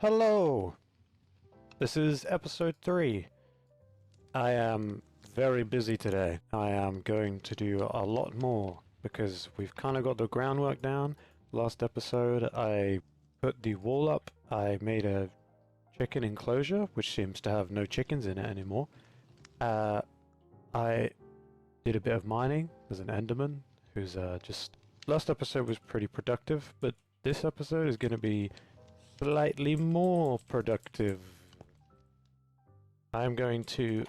Hello! This is episode 3. I am very busy today. I am going to do a lot more because we've kind of got the groundwork down. Last episode I put the wall up. I made a chicken enclosure which seems to have no chickens in it anymore. I did a bit of mining. There's an enderman who's just... Last episode was pretty productive, but this episode is going to be slightly more productive. I'm going to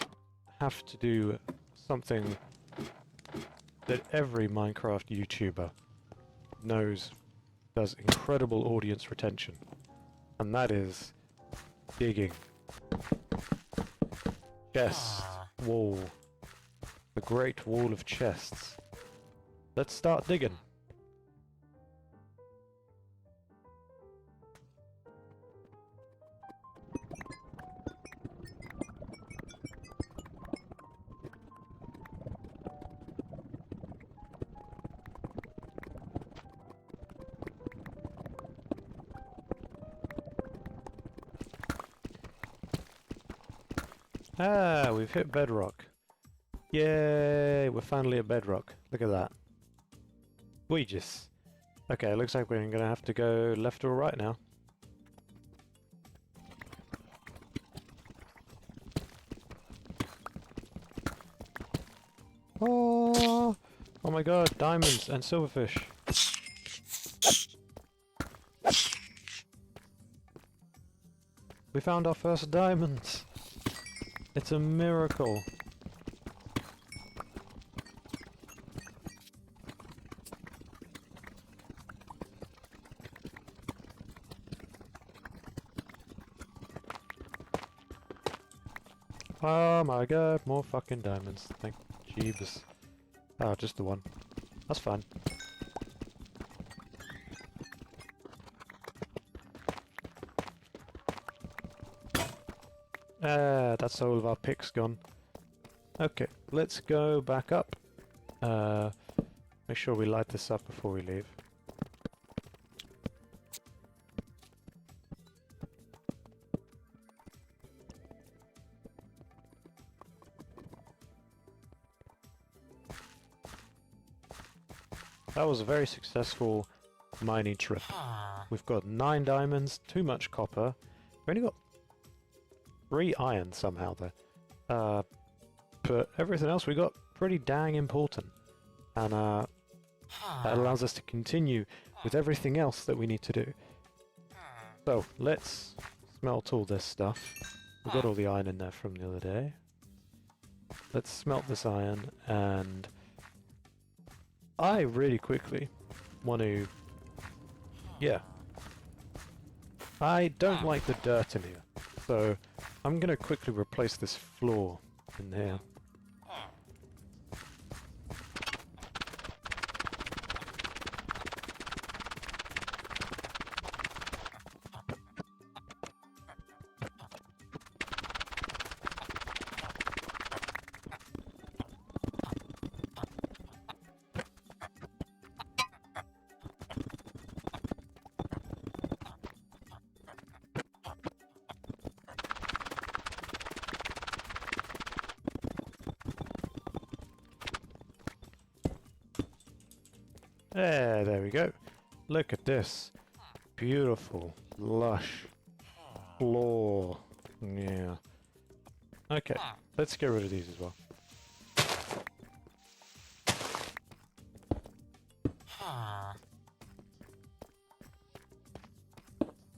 have to do something that every Minecraft YouTuber knows does incredible audience retention, and that is digging. Chest wall. The Great Wall of Chests. Let's start digging. Ah, we've hit bedrock. Yay, we're finally at bedrock. Look at that. Gorgeous. Okay, looks like we're gonna have to go left or right now. Oh, oh my god, diamonds and silverfish. We found our first diamonds. It's a miracle. Oh my god, more fucking diamonds. Thank Jeebus. Oh, just the one. That's fine. Ah, that's all of our picks gone. Okay, let's go back up. Make sure we light this up before we leave. That was a very successful mining trip. We've got 9 diamonds, too much copper. We've only got 3 iron somehow there. But everything else we got pretty dang important. And that allows us to continue with everything else that we need to do. So, let's smelt all this stuff. We've got all the iron in there from the other day. Let's smelt this iron, and I really quickly want to... Yeah. I don't like the dirt in here, so I'm going to quickly replace this floor in here. There we go. Look at this. Beautiful, lush floor. Yeah. Okay, let's get rid of these as well.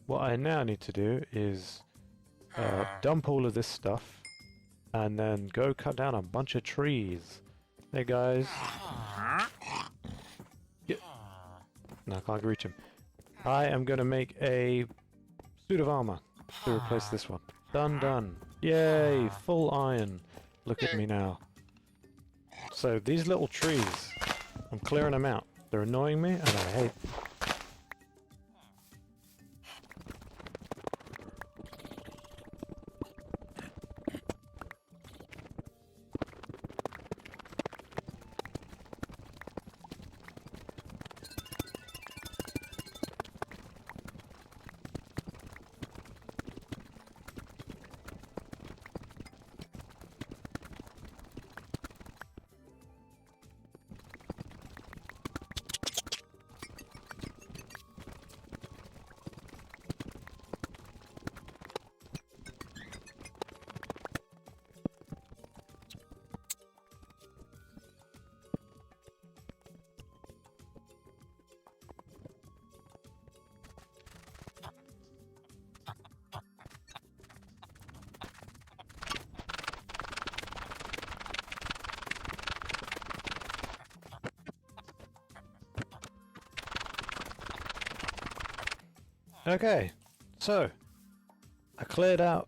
What I now need to do is dump all of this stuff and then go cut down a bunch of trees. Hey guys. No, I can't reach him. I am going to make a suit of armor to replace this one. Done, done. Yay, full iron. Look at me now. So these little trees, I'm clearing them out. They're annoying me and I hate them. Okay, so I cleared out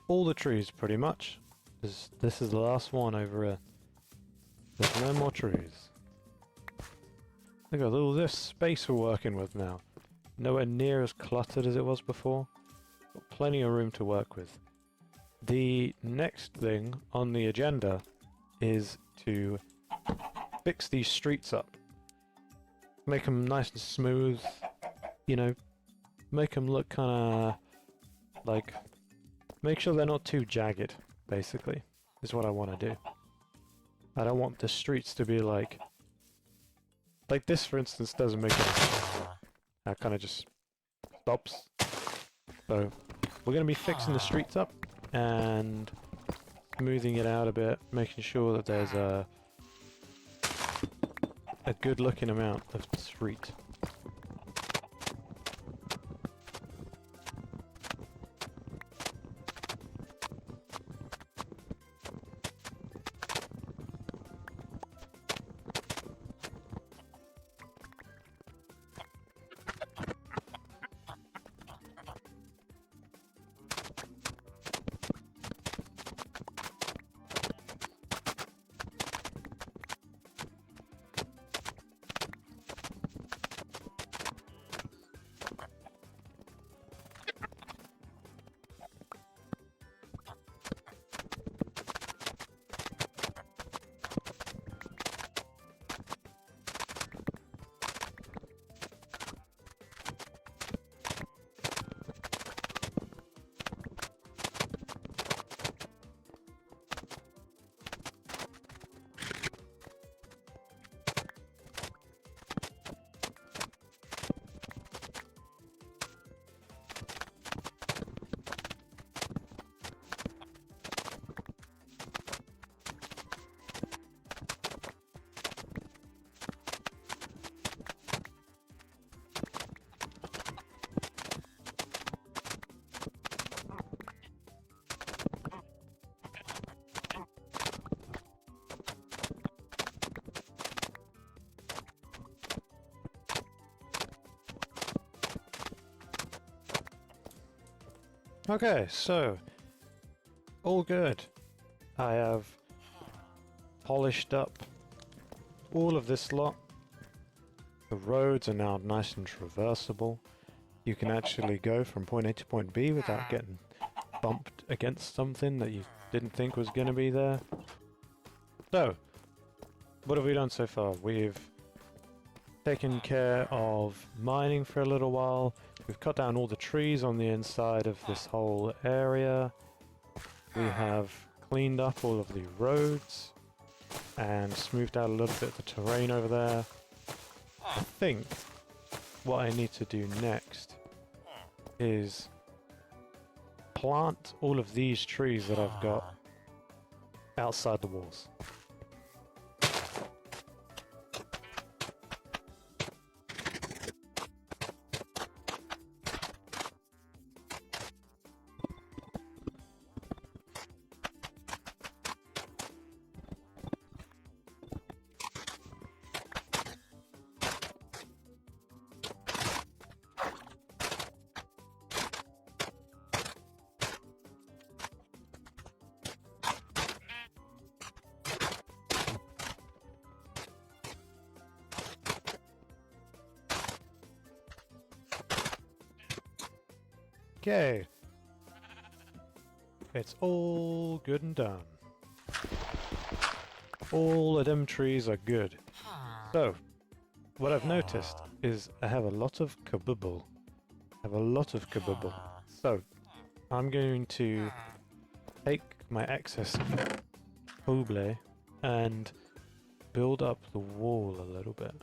all the trees pretty much. This is the last one over here. There's no more trees. Look at all this space we're working with now. Nowhere near as cluttered as it was before. Got plenty of room to work with. The next thing on the agenda is to fix these streets up. Make them nice and smooth, you know, make them look kind of like, make sure they're not too jagged, basically, is what I want to do. I don't want the streets to be like this, for instance, doesn't make any sense. That kind of just stops. So we're going to be fixing the streets up and smoothing it out a bit, making sure that there's a good looking amount of street. Okay, so all good. I have polished up all of this lot. The roads are now nice and traversable. You can actually go from point A to point B without getting bumped against something that you didn't think was going to be there. So, what have we done so far? We've taken care of mining for a little while. We've cut down all the trees on the inside of this whole area. We have cleaned up all of the roads and smoothed out a little bit of the terrain over there. I think what I need to do next is plant all of these trees that I've got outside the walls. Okay, it's all good and done. All of them trees are good. So, what I've noticed is I have a lot of kabibble. So, I'm going to take my excess oble and build up the wall a little bit.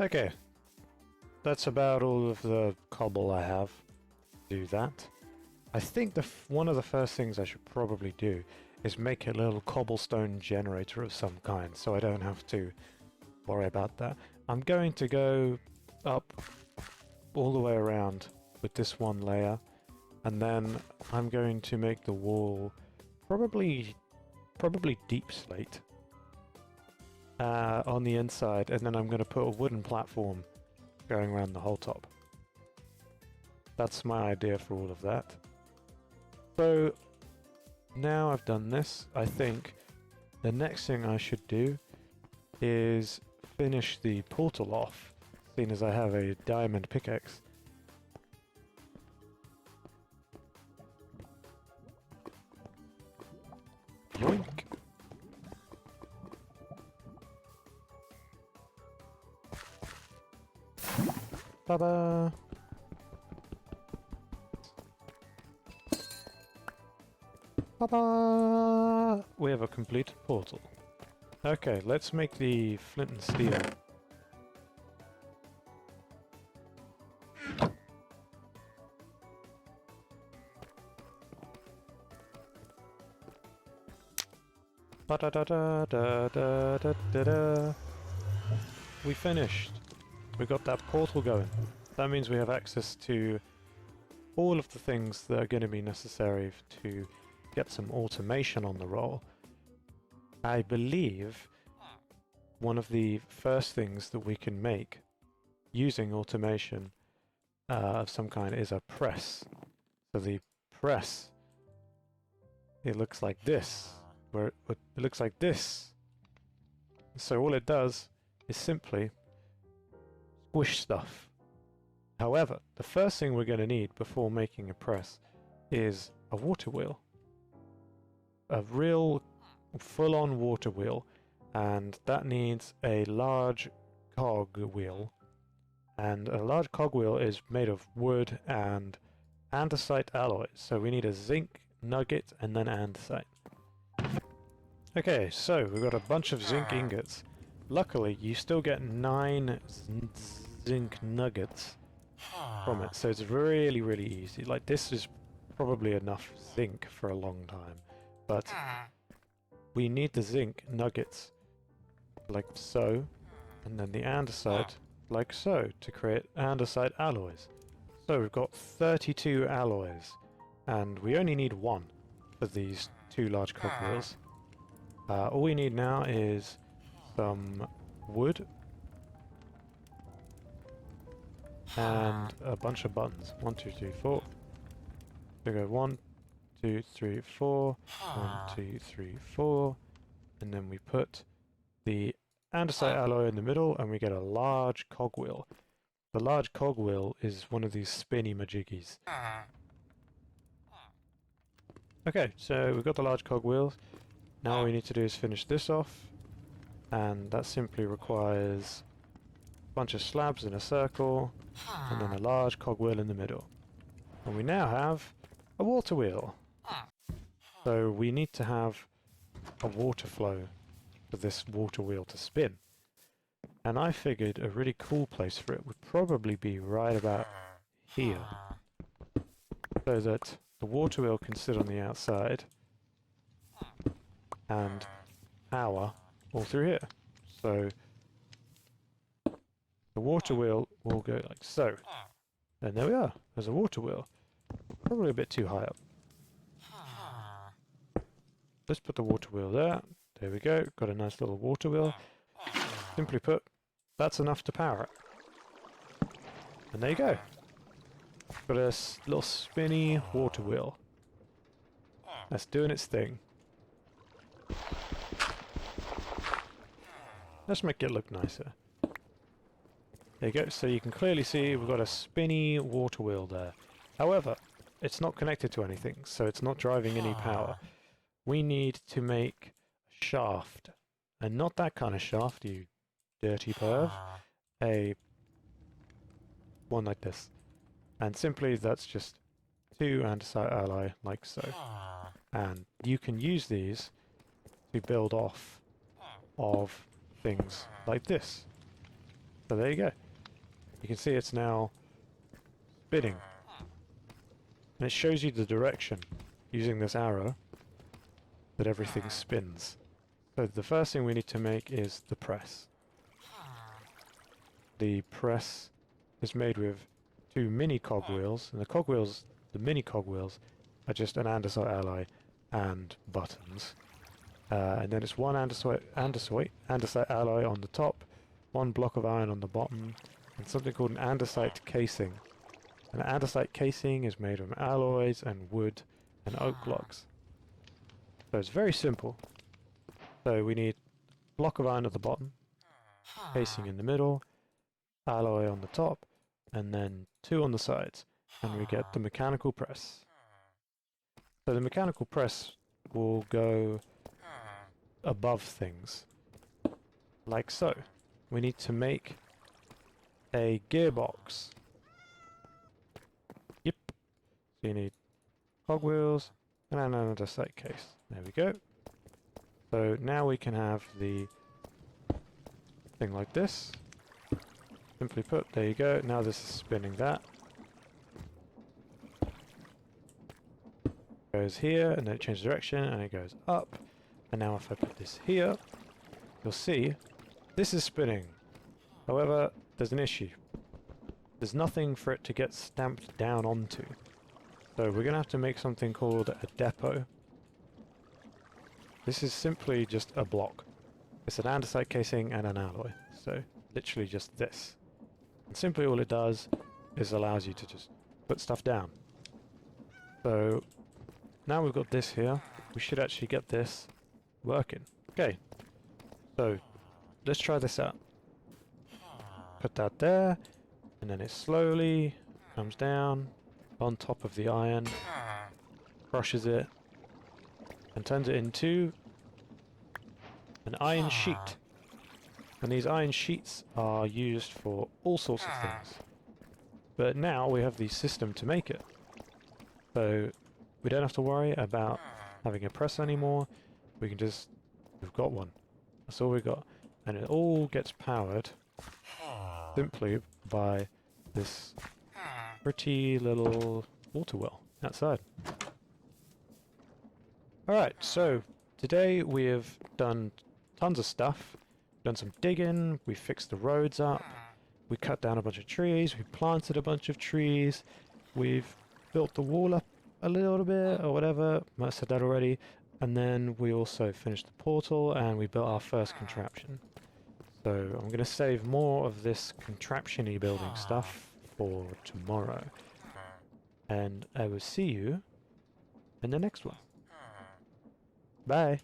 Okay, that's about all of the cobble I have to do that. I think one of the first things I should probably do is make a little cobblestone generator of some kind, so I don't have to worry about that. I'm going to go up all the way around with this one layer, and then I'm going to make the wall probably deep slate on the inside, and then I'm going to put a wooden platform going around the whole top. That's my idea for all of that. So now I've done this, I think the next thing I should do is finish the portal off, seeing as I have a diamond pickaxe. Yoink! Ba-ba! Ba-ba! We have a complete portal. Okay, let's make the flint and steel. Ba-da-da-da-da-da-da-da-da. We finished. We got that portal going. That means we have access to all of the things that are going to be necessary to get some automation on the roll. I believe one of the first things that we can make using automation of some kind is a press. So the press, it looks like this, where it looks like this. So all it does is simply squish stuff. However, the first thing we're going to need before making a press is a water wheel. A real full-on water wheel, and that needs a large cog wheel. And a large cog wheel is made of wood and andesite alloys, so we need a zinc nugget and then andesite. Okay, so we've got a bunch of zinc ingots. Luckily, you still get 9 zinc nuggets from it, so it's really, really easy. Like, this is probably enough zinc for a long time, but we need the zinc nuggets like so, and then the andesite like so, to create andesite alloys. So we've got 32 alloys, and we only need 1 for these 2 large cogwheels. All we need now is some wood and a bunch of buttons. 1, 2, 3, 4. We go 1, 2, 3, 4. 1, 2, 3, 4. And then we put the andesite alloy in the middle, and we get a large cogwheel. The large cogwheel is one of these spinny majiggies. Okay, so we've got the large cogwheels. Now all we need to do is finish this off, and that simply requires a bunch of slabs in a circle, and then a large cogwheel in the middle. And we now have a water wheel. So we need to have a water flow for this water wheel to spin. And I figured a really cool place for it would probably be right about here, so that the water wheel can sit on the outside and power all through here. So the water wheel will go like so. And there we are, there's a water wheel. Probably a bit too high up. Let's put the water wheel there. There we go, got a nice little water wheel. Simply put, that's enough to power it. And there you go. Got a little spinny water wheel. That's doing its thing. Let's make it look nicer. There you go, so you can clearly see we've got a spinny water wheel there. However, it's not connected to anything, so it's not driving any power. We need to make a shaft. And not that kind of shaft, you dirty perv. A one like this. And simply that's just 2 andesite alloy, like so. And you can use these to build off of things like this. So there you go. you can see it's now spinning. And it shows you the direction, using this arrow, that everything spins. So the first thing we need to make is the press. The press is made with 2 mini cogwheels, and the mini cogwheels are just an andesite alloy and buttons. And then it's 1 andesite alloy on the top, 1 block of iron on the bottom, and something called an andesite casing. An andesite casing is made of alloys and wood and oak logs. So it's very simple. So we need a block of iron at the bottom, casing in the middle, alloy on the top, and then 2 on the sides, and we get the mechanical press. So the mechanical press will go above things, like so. We need to make a gearbox. Yep. So you need cogwheels and an andesite case. There we go. So now we can have the thing like this. Simply put, there you go. Now this is spinning that. Goes here, and then it changes direction, and it goes up. And now if I put this here, you'll see this is spinning. However, there's an issue. There's nothing for it to get stamped down onto. So we're going to have to make something called a depot. This is simply just a block. It's an andesite casing and an alloy. So literally just this. And simply all it does is allows you to just put stuff down. So now we've got this here, we should actually get this working. Okay, so let's try this out. Put that there, and then it slowly comes down on top of the iron, crushes it, and turns it into an iron sheet. And these iron sheets are used for all sorts of things. But now we have the system to make it. So we don't have to worry about having a press anymore. We can just... we've got one. That's all we got. And it all gets powered simply by this pretty little water well outside. Alright, so today we have done tons of stuff. Done some digging, we fixed the roads up, we cut down a bunch of trees, we planted a bunch of trees, we've built the wall up a little bit or whatever, might have said that already, and then we also finished the portal and we built our first contraption. So I'm going to save more of this contraption-y building stuff for tomorrow, and I will see you in the next one. Bye!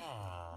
Ah.